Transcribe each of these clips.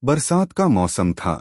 बरसात का मौसम था।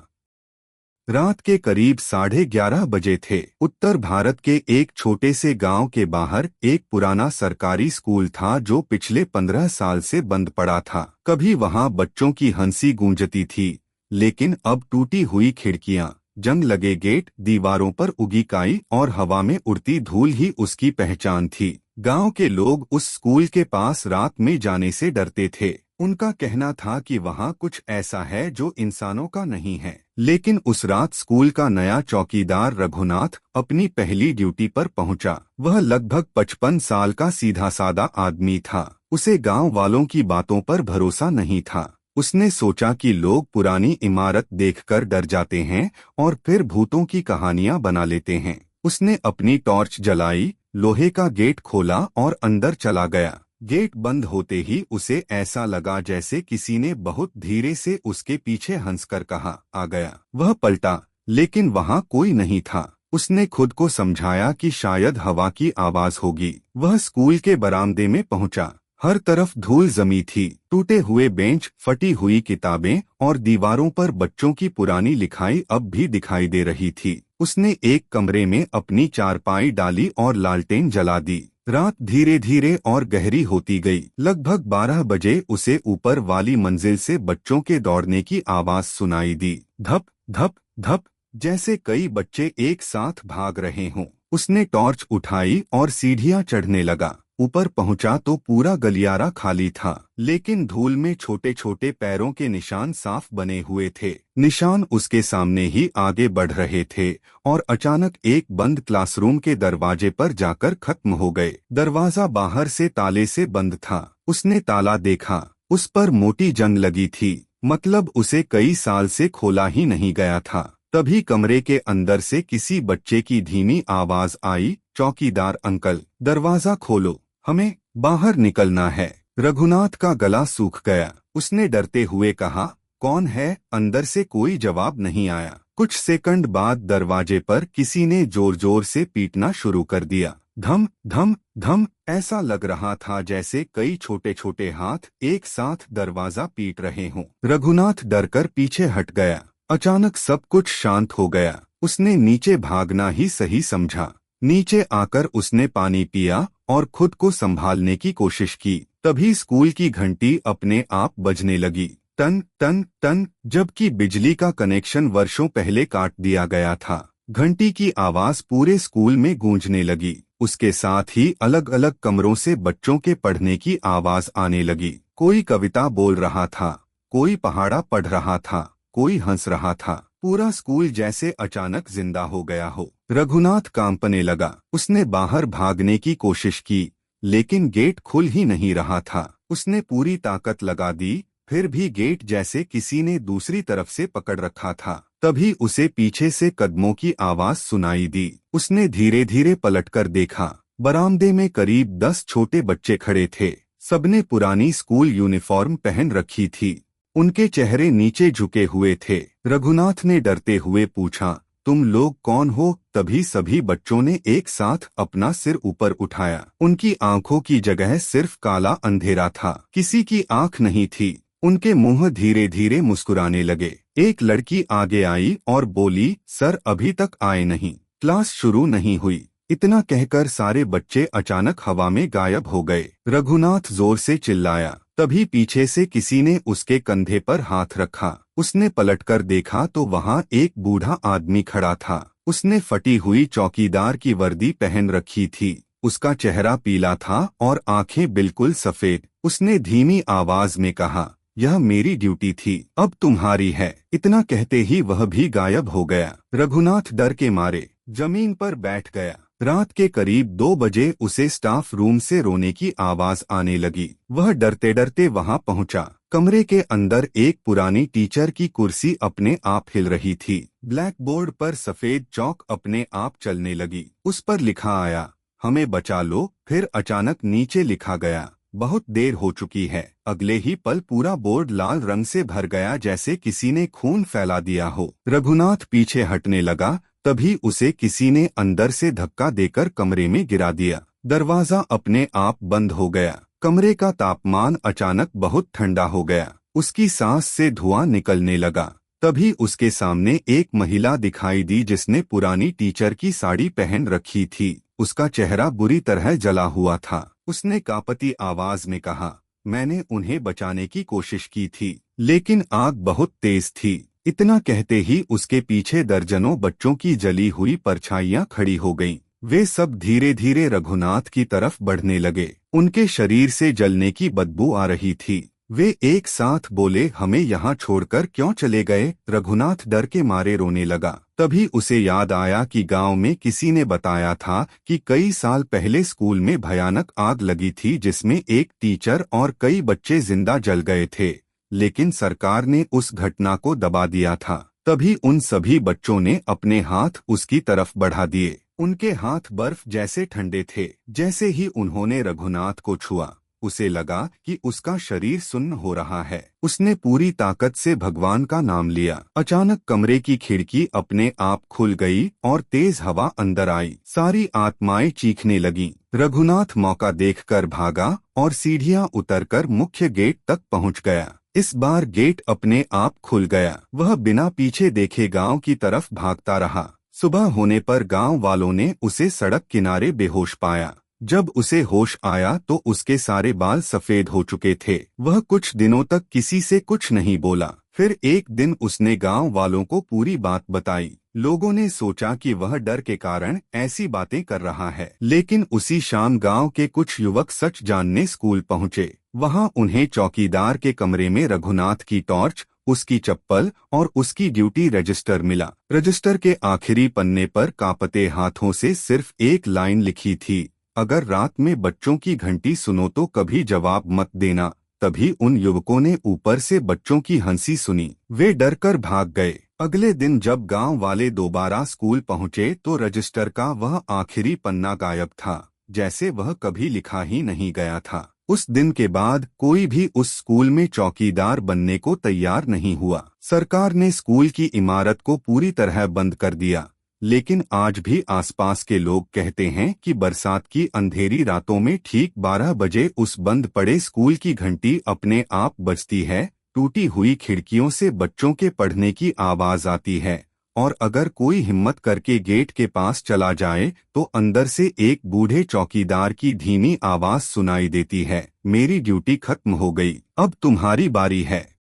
रात के करीब 11:30 बजे थे। उत्तर भारत के एक छोटे से गांव के बाहर एक पुराना सरकारी स्कूल था जो पिछले 15 साल से बंद पड़ा था। कभी वहां बच्चों की हंसी गूंजती थी, लेकिन अब टूटी हुई खिड़कियां, जंग लगे गेट, दीवारों पर उगी काई और हवा में उड़ती धूल ही उसकी पहचान थी। गांव के लोग उस स्कूल के पास रात में जाने से डरते थे। उनका कहना था कि वहां कुछ ऐसा है जो इंसानों का नहीं है। लेकिन उस रात स्कूल का नया चौकीदार रघुनाथ अपनी पहली ड्यूटी पर पहुंचा। वह लगभग 55 साल का सीधा सादा आदमी था। उसे गांव वालों की बातों पर भरोसा नहीं था। उसने सोचा कि लोग पुरानी इमारत देखकर डर जाते हैं और फिर भूतों की कहानियां बना लेते हैं। उसने अपनी टॉर्च जलाई, लोहे का गेट खोला और अंदर चला गया। गेट बंद होते ही उसे ऐसा लगा जैसे किसी ने बहुत धीरे से उसके पीछे हंसकर कहा, आ गया। वह पलटा, लेकिन वहां कोई नहीं था। उसने खुद को समझाया कि शायद हवा की आवाज होगी। वह स्कूल के बरामदे में पहुंचा। हर तरफ धूल जमी थी, टूटे हुए बेंच, फटी हुई किताबें और दीवारों पर बच्चों की पुरानी लिखाई अब भी दिखाई दे रही थी। उसने एक कमरे में अपनी चारपाई डाली और लालटेन जला दी। रात धीरे धीरे और गहरी होती गई। लगभग 12 बजे उसे ऊपर वाली मंजिल से बच्चों के दौड़ने की आवाज सुनाई दी। धप धप धप, जैसे कई बच्चे एक साथ भाग रहे हों। उसने टॉर्च उठाई और सीढ़ियां चढ़ने लगा। ऊपर पहुंचा तो पूरा गलियारा खाली था, लेकिन धूल में छोटे छोटे पैरों के निशान साफ बने हुए थे। निशान उसके सामने ही आगे बढ़ रहे थे और अचानक एक बंद क्लासरूम के दरवाजे पर जाकर खत्म हो गए। दरवाजा बाहर से ताले से बंद था। उसने ताला देखा, उस पर मोटी जंग लगी थी, मतलब उसे कई साल से खोला ही नहीं गया था। तभी कमरे के अंदर से किसी बच्चे की धीमी आवाज आई, चौकीदार अंकल, दरवाजा खोलो, हमें बाहर निकलना है। रघुनाथ का गला सूख गया। उसने डरते हुए कहा, कौन है? अंदर से कोई जवाब नहीं आया। कुछ सेकंड बाद दरवाजे पर किसी ने जोर जोर से पीटना शुरू कर दिया। धम धम धम, ऐसा लग रहा था जैसे कई छोटे छोटे हाथ एक साथ दरवाजा पीट रहे हों। रघुनाथ डरकर पीछे हट गया। अचानक सब कुछ शांत हो गया। उसने नीचे भागना ही सही समझा। नीचे आकर उसने पानी पिया और खुद को संभालने की कोशिश की। तभी स्कूल की घंटी अपने आप बजने लगी, टन टन टन, जबकि बिजली का कनेक्शन वर्षों पहले काट दिया गया था। घंटी की आवाज पूरे स्कूल में गूंजने लगी। उसके साथ ही अलग अलग कमरों से बच्चों के पढ़ने की आवाज आने लगी। कोई कविता बोल रहा था, कोई पहाड़ा पढ़ रहा था, कोई हंस रहा था। पूरा स्कूल जैसे अचानक जिंदा हो गया हो। रघुनाथ कांपने लगा। उसने बाहर भागने की कोशिश की, लेकिन गेट खुल ही नहीं रहा था। उसने पूरी ताकत लगा दी, फिर भी गेट जैसे किसी ने दूसरी तरफ से पकड़ रखा था। तभी उसे पीछे से कदमों की आवाज सुनाई दी। उसने धीरे धीरे पलटकर देखा। बरामदे में करीब 10 छोटे बच्चे खड़े थे। सबने पुरानी स्कूल यूनिफॉर्म पहन रखी थी। उनके चेहरे नीचे झुके हुए थे। रघुनाथ ने डरते हुए पूछा, तुम लोग कौन हो? तभी सभी बच्चों ने एक साथ अपना सिर ऊपर उठाया। उनकी आंखों की जगह सिर्फ काला अंधेरा था, किसी की आंख नहीं थी। उनके मुंह धीरे धीरे मुस्कुराने लगे। एक लड़की आगे आई और बोली, सर अभी तक आए नहीं, क्लास शुरू नहीं हुई। इतना कहकर सारे बच्चे अचानक हवा में गायब हो गए। रघुनाथ जोर से चिल्लाया। तभी पीछे से किसी ने उसके कंधे पर हाथ रखा। उसने पलटकर देखा तो वहां एक बूढ़ा आदमी खड़ा था। उसने फटी हुई चौकीदार की वर्दी पहन रखी थी। उसका चेहरा पीला था और आंखें बिल्कुल सफेद। उसने धीमी आवाज में कहा, यह मेरी ड्यूटी थी, अब तुम्हारी है। इतना कहते ही वह भी गायब हो गया। रघुनाथ डर के मारे जमीन पर बैठ गया। रात के करीब 2 बजे उसे स्टाफ रूम से रोने की आवाज आने लगी। वह डरते डरते वहां पहुंचा। कमरे के अंदर एक पुरानी टीचर की कुर्सी अपने आप हिल रही थी। ब्लैक बोर्ड पर सफेद चौक अपने आप चलने लगी। उस पर लिखा आया, हमें बचा लो। फिर अचानक नीचे लिखा गया, बहुत देर हो चुकी है। अगले ही पल पूरा बोर्ड लाल रंग से भर गया, जैसे किसी ने खून फैला दिया हो। रघुनाथ पीछे हटने लगा। तभी उसे किसी ने अंदर से धक्का देकर कमरे में गिरा दिया। दरवाजा अपने आप बंद हो गया। कमरे का तापमान अचानक बहुत ठंडा हो गया। उसकी सांस से धुआं निकलने लगा। तभी उसके सामने एक महिला दिखाई दी जिसने पुरानी टीचर की साड़ी पहन रखी थी। उसका चेहरा बुरी तरह जला हुआ था। उसने कांपती आवाज में कहा, मैंने उन्हें बचाने की कोशिश की थी, लेकिन आग बहुत तेज थी। इतना कहते ही उसके पीछे दर्जनों बच्चों की जली हुई परछाइयां खड़ी हो गईं। वे सब धीरे धीरे रघुनाथ की तरफ बढ़ने लगे। उनके शरीर से जलने की बदबू आ रही थी। वे एक साथ बोले, हमें यहाँ छोड़कर क्यों चले गए? रघुनाथ डर के मारे रोने लगा। तभी उसे याद आया कि गांव में किसी ने बताया था कि कई साल पहले स्कूल में भयानक आग लगी थी जिसमें एक टीचर और कई बच्चे जिंदा जल गए थे, लेकिन सरकार ने उस घटना को दबा दिया था। तभी उन सभी बच्चों ने अपने हाथ उसकी तरफ बढ़ा दिए। उनके हाथ बर्फ जैसे ठंडे थे। जैसे ही उन्होंने रघुनाथ को छुआ, उसे लगा कि उसका शरीर सुन्न हो रहा है। उसने पूरी ताकत से भगवान का नाम लिया। अचानक कमरे की खिड़की अपने आप खुल गई और तेज हवा अंदर आई। सारी आत्माएं चीखने लगीं। रघुनाथ मौका देखकर भागा और सीढ़ियां उतरकर मुख्य गेट तक पहुंच गया। इस बार गेट अपने आप खुल गया। वह बिना पीछे देखे गांव की तरफ भागता रहा। सुबह होने पर गांव वालों ने उसे सड़क किनारे बेहोश पाया। जब उसे होश आया तो उसके सारे बाल सफेद हो चुके थे। वह कुछ दिनों तक किसी से कुछ नहीं बोला। फिर एक दिन उसने गांव वालों को पूरी बात बताई। लोगों ने सोचा कि वह डर के कारण ऐसी बातें कर रहा है, लेकिन उसी शाम गांव के कुछ युवक सच जानने स्कूल पहुंचे। वहां उन्हें चौकीदार के कमरे में रघुनाथ की टॉर्च, उसकी चप्पल और उसकी ड्यूटी रजिस्टर मिला। रजिस्टर के आखिरी पन्ने पर कांपते हाथों से सिर्फ एक लाइन लिखी थी, अगर रात में बच्चों की घंटी सुनो तो कभी जवाब मत देना। तभी उन युवकों ने ऊपर से बच्चों की हंसी सुनी। वे डरकर भाग गए। अगले दिन जब गांव वाले दोबारा स्कूल पहुंचे तो रजिस्टर का वह आखिरी पन्ना गायब था, जैसे वह कभी लिखा ही नहीं गया था। उस दिन के बाद कोई भी उस स्कूल में चौकीदार बनने को तैयार नहीं हुआ। सरकार ने स्कूल की इमारत को पूरी तरह बंद कर दिया, लेकिन आज भी आसपास के लोग कहते हैं कि बरसात की अंधेरी रातों में ठीक 12 बजे उस बंद पड़े स्कूल की घंटी अपने आप बजती है। टूटी हुई खिड़कियों से बच्चों के पढ़ने की आवाज आती है, और अगर कोई हिम्मत करके गेट के पास चला जाए तो अंदर से एक बूढ़े चौकीदार की धीमी आवाज सुनाई देती है, मेरी ड्यूटी खत्म हो गई, अब तुम्हारी बारी है।